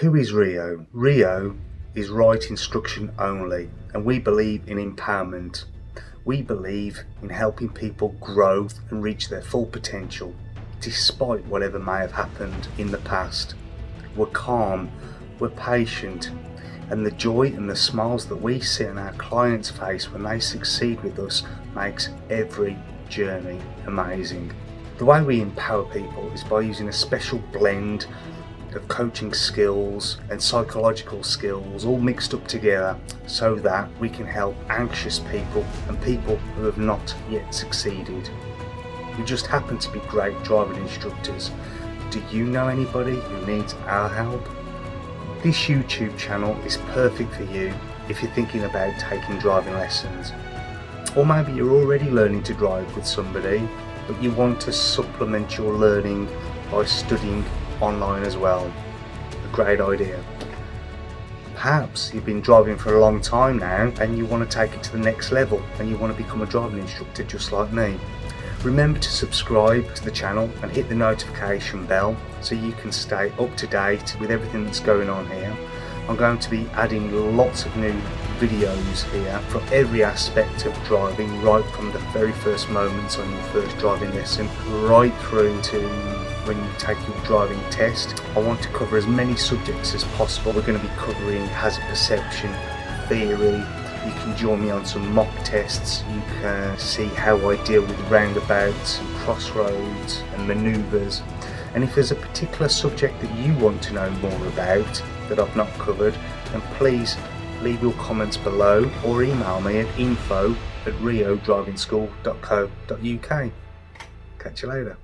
Who is Rio? Rio is right instruction only, and we believe in empowerment. We believe in helping people grow and reach their full potential, despite whatever may have happened in the past. We're calm, we're patient, and the joy and the smiles that we see on our clients' face when they succeed with us makes every journey amazing. The way we empower people is by using a special blend of coaching skills and psychological skills all mixed up together so that we can help anxious people and people who have not yet succeeded. We just happen to be great driving instructors. Do you know anybody who needs our help? This YouTube channel is perfect for you if you're thinking about taking driving lessons. Or maybe you're already learning to drive with somebody, but you want to supplement your learning by studying online as well. A great idea. Perhaps you've been driving for a long time now and you want to take it to the next level and you want to become a driving instructor just like me. Remember to subscribe to the channel and hit the notification bell so you can stay up to date with everything that's going on here. I'm going to be adding lots of new videos here from every aspect of driving, right from the very first moments on your first driving lesson right through to when you take your driving test. I want to cover as many subjects as possible. We're going to be covering hazard perception, theory. You can join me on some mock tests. You can see how I deal with roundabouts and crossroads and manoeuvres. And if there's a particular subject that you want to know more about that I've not covered, then please leave your comments below or email me at info@riodrivingschool.co.uk. Catch you later.